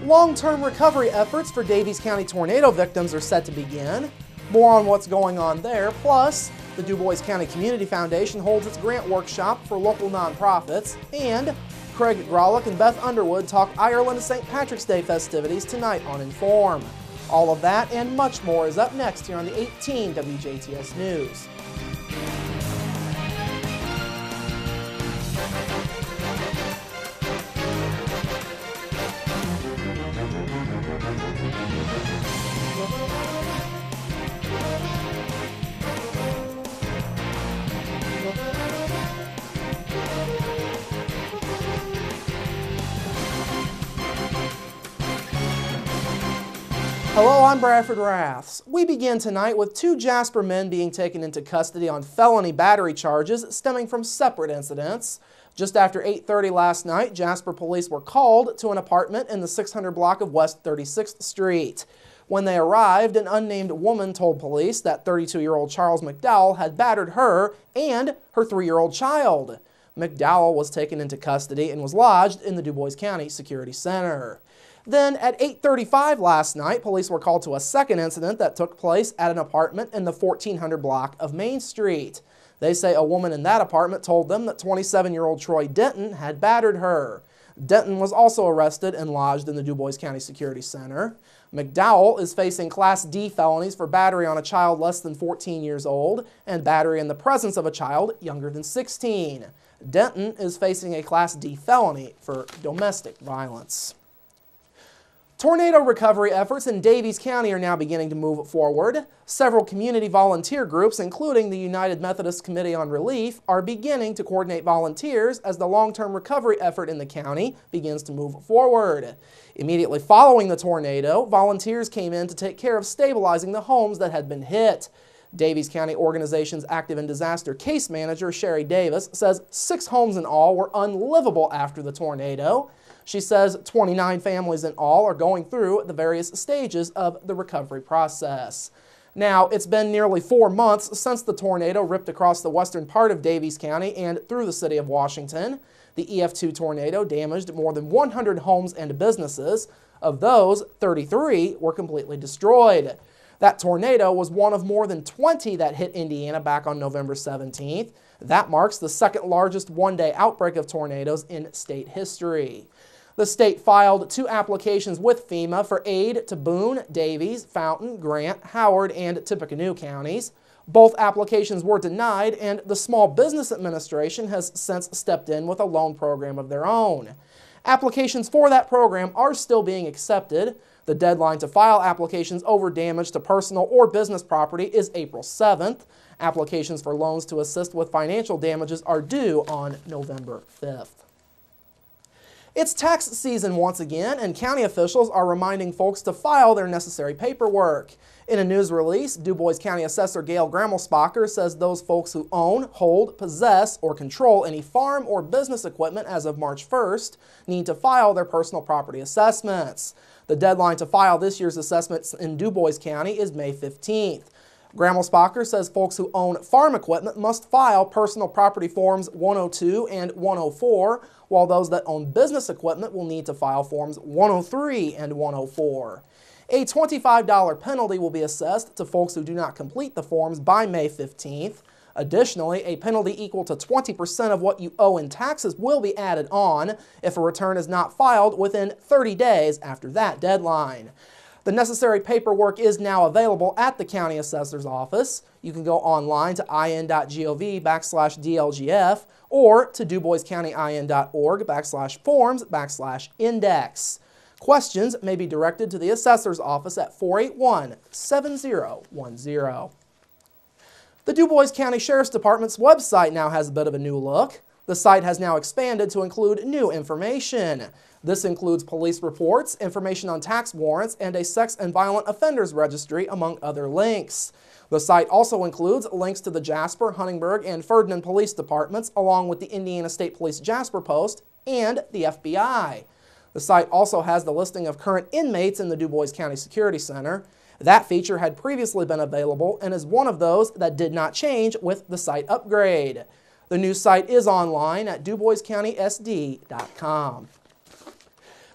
Long-term recovery efforts for Daviess County tornado victims are set to begin. More on what's going on there. Plus, the Dubois County Community Foundation holds its grant workshop for local nonprofits. And Craig Grolick and Beth Underwood talk Ireland St. Patrick's Day festivities tonight on Inform. All of that and much more is up next here on the 18 WJTS News. Hello, I'm Bradford Raths. We begin tonight with 2 Jasper men being taken into custody on felony battery charges stemming from separate incidents. Just after 8:30 last night, Jasper police were called to an apartment in the 600 block of West 36th Street. When they arrived, an unnamed woman told police that 32-year-old Charles McDowell had battered her and her 3-year-old child. McDowell was taken into custody and was lodged in the Dubois County Security Center. Then at 8:35 last night, police were called to a second incident that took place at an apartment in the 1400 block of Main Street. They say a woman in that apartment told them that 27-year-old Troy Denton had battered her. Denton was also arrested and lodged in the Dubois County Security Center. McDowell is facing Class D felonies for battery on a child less than 14 years old and battery in the presence of a child younger than 16. Denton is facing a Class D felony for domestic violence. Tornado recovery efforts in Daviess County are now beginning to move forward. Several community volunteer groups, including the United Methodist Committee on Relief, are beginning to coordinate volunteers as the long-term recovery effort in the county begins to move forward. Immediately following the tornado, volunteers came in to take care of stabilizing the homes that had been hit. Daviess County Organization's Active and Disaster Case Manager, Sherry Davis, says 6 homes in all were unlivable after the tornado. She says 29 families in all are going through the various stages of the recovery process. Now, it's been nearly 4 months since the tornado ripped across the western part of Daviess County and through the city of Washington. The EF2 tornado damaged more than 100 homes and businesses. Of those, 33 were completely destroyed. That tornado was one of more than 20 that hit Indiana back on November 17th. That marks the second largest one-day outbreak of tornadoes in state history. The state filed 2 applications with FEMA for aid to Boone, Daviess, Fountain, Grant, Howard, and Tippecanoe counties. Both applications were denied, and the Small Business Administration has since stepped in with a loan program of their own. Applications for that program are still being accepted. The deadline to file applications over damage to personal or business property is April 7th. Applications for loans to assist with financial damages are due on November 5th. It's tax season once again, and county officials are reminding folks to file their necessary paperwork. In a news release, Dubois County Assessor Gail Grammelspacher says those folks who own, hold, possess, or control any farm or business equipment as of March 1st need to file their personal property assessments. The deadline to file this year's assessments in Dubois County is May 15th. Grammelspacher says folks who own farm equipment must file personal property forms 102 and 104, while those that own business equipment will need to file forms 103 and 104. A $25 penalty will be assessed to folks who do not complete the forms by May 15th. Additionally, a penalty equal to 20% of what you owe in taxes will be added on if a return is not filed within 30 days after that deadline. The necessary paperwork is now available at the County Assessor's Office. You can go online to in.gov/DLGF or to DuboisCountyIN.org/forms/index. Questions may be directed to the Assessor's Office at 481-7010. The Dubois County Sheriff's Department's website now has a bit of a new look. The site has now expanded to include new information. This includes police reports, information on tax warrants, and a sex and violent offenders registry, among other links. The site also includes links to the Jasper, Huntingburg, and Ferdinand Police Departments, along with the Indiana State Police Jasper Post and the FBI. The site also has the listing of current inmates in the Dubois County Security Center. That feature had previously been available and is one of those that did not change with the site upgrade. The new site is online at DuboisCountySD.com.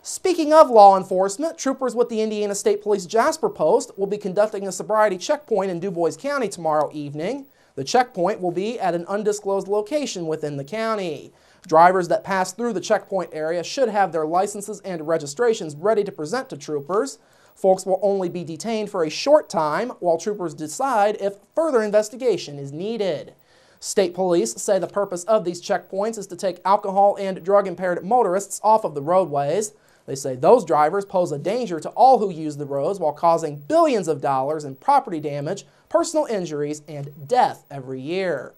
Speaking of law enforcement, troopers with the Indiana State Police Jasper Post will be conducting a sobriety checkpoint in Dubois County tomorrow evening. The checkpoint will be at an undisclosed location within the county. Drivers that pass through the checkpoint area should have their licenses and registrations ready to present to troopers. Folks will only be detained for a short time while troopers decide if further investigation is needed. State police say the purpose of these checkpoints is to take alcohol and drug-impaired motorists off of the roadways. They say those drivers pose a danger to all who use the roads while causing billions of dollars in property damage, personal injuries, and death every year.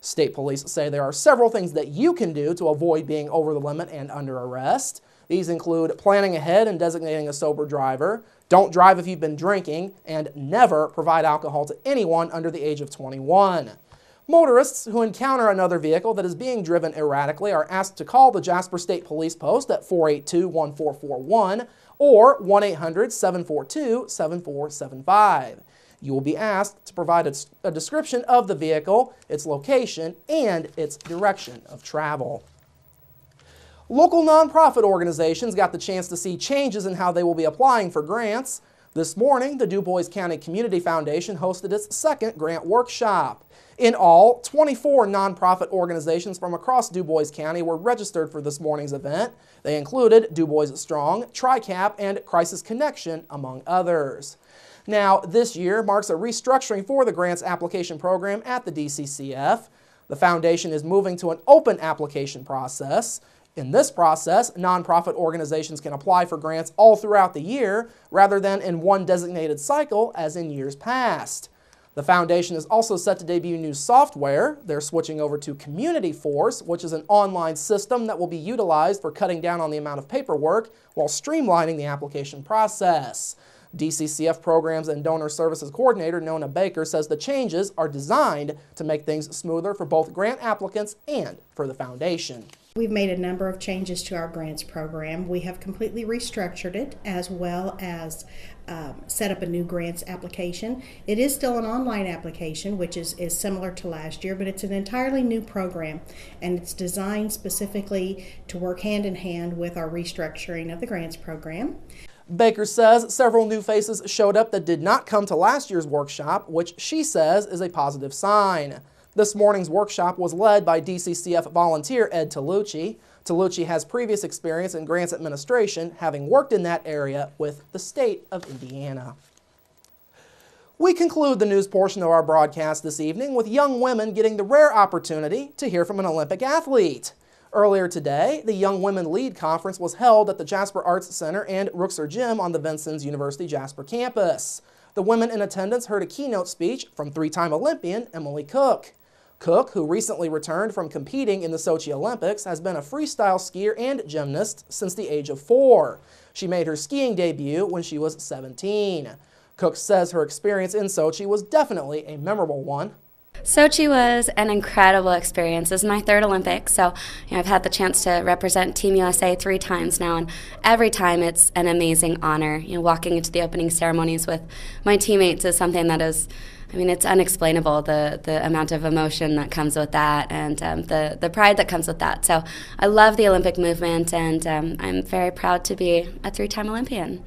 State police say there are several things that you can do to avoid being over the limit and under arrest. These include planning ahead and designating a sober driver, don't drive if you've been drinking, and never provide alcohol to anyone under the age of 21. Motorists who encounter another vehicle that is being driven erratically are asked to call the Jasper State Police Post at 482-1441 or 1-800-742-7475. You will be asked to provide a description of the vehicle, its location, and its direction of travel. Local nonprofit organizations got the chance to see changes in how they will be applying for grants. This morning, the Dubois County Community Foundation hosted its second grant workshop. In all, 24 nonprofit organizations from across Dubois County were registered for this morning's event. They included Dubois Strong, TriCap, and Crisis Connection, among others. Now, this year marks a restructuring for the grants application program at the DCCF. The foundation is moving to an open application process. In this process, nonprofit organizations can apply for grants all throughout the year rather than in one designated cycle as in years past. The foundation is also set to debut new software. They're switching over to Community Force, which is an online system that will be utilized for cutting down on the amount of paperwork while streamlining the application process. DCCF Programs and Donor Services Coordinator Nona Baker says the changes are designed to make things smoother for both grant applicants and for the foundation. We've made a number of changes to our grants program. We have completely restructured it as well as set up a new grants application. It is still an online application, which is similar to last year, but it's an entirely new program, and it's designed specifically to work hand in hand with our restructuring of the grants program. Baker says several new faces showed up that did not come to last year's workshop, which she says is a positive sign. This morning's workshop was led by DCCF volunteer Ed Tolucci. Tolucci has previous experience in grants administration, having worked in that area with the state of Indiana. We conclude the news portion of our broadcast this evening with young women getting the rare opportunity to hear from an Olympic athlete. Earlier today, the Young Women Lead Conference was held at the Jasper Arts Center and Rooksor Gym on the Vincennes University Jasper campus. The women in attendance heard a keynote speech from three-time Olympian Emily Cook. Cook, who recently returned from competing in the Sochi Olympics, has been a freestyle skier and gymnast since the age of 4. She made her skiing debut when she was 17. Cook says her experience in Sochi was definitely a memorable one. Sochi was an incredible experience. This is my third Olympics, so I've had the chance to represent Team USA 3 times now, and every time it's an amazing honor. Walking into the opening ceremonies with my teammates is something that is, it's unexplainable, the amount of emotion that comes with that and the pride that comes with that. So I love the Olympic movement, and I'm very proud to be a 3-time Olympian.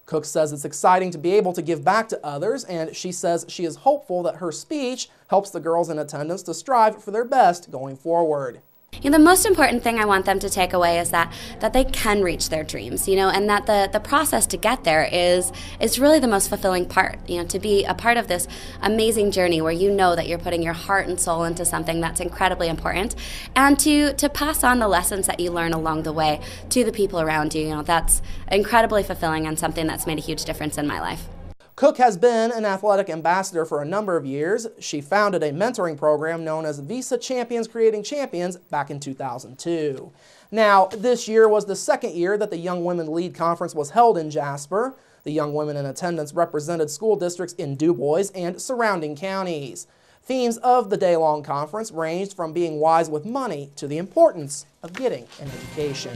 Cook says it's exciting to be able to give back to others, and she says she is hopeful that her speech helps the girls in attendance to strive for their best going forward. The most important thing I want them to take away is that they can reach their dreams, and that the process to get there is really the most fulfilling part, to be a part of this amazing journey where that you're putting your heart and soul into something that's incredibly important, and to pass on the lessons that you learn along the way to the people around you. That's incredibly fulfilling and something that's made a huge difference in my life. Cook has been an athletic ambassador for a number of years. She founded a mentoring program known as Visa Champions Creating Champions back in 2002. Now, this year was the second year that the Young Women Lead Conference was held in Jasper. The young women in attendance represented school districts in Dubois and surrounding counties. Themes of the day-long conference ranged from being wise with money to the importance of getting an education.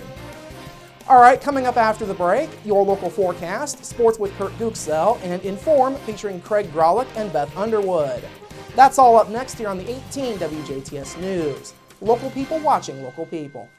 All right, coming up after the break, your local forecast, sports with Kurt Gooksell, and Inform featuring Craig Grolick and Beth Underwood. That's all up next here on the 18 WJTS News. Local people watching local people.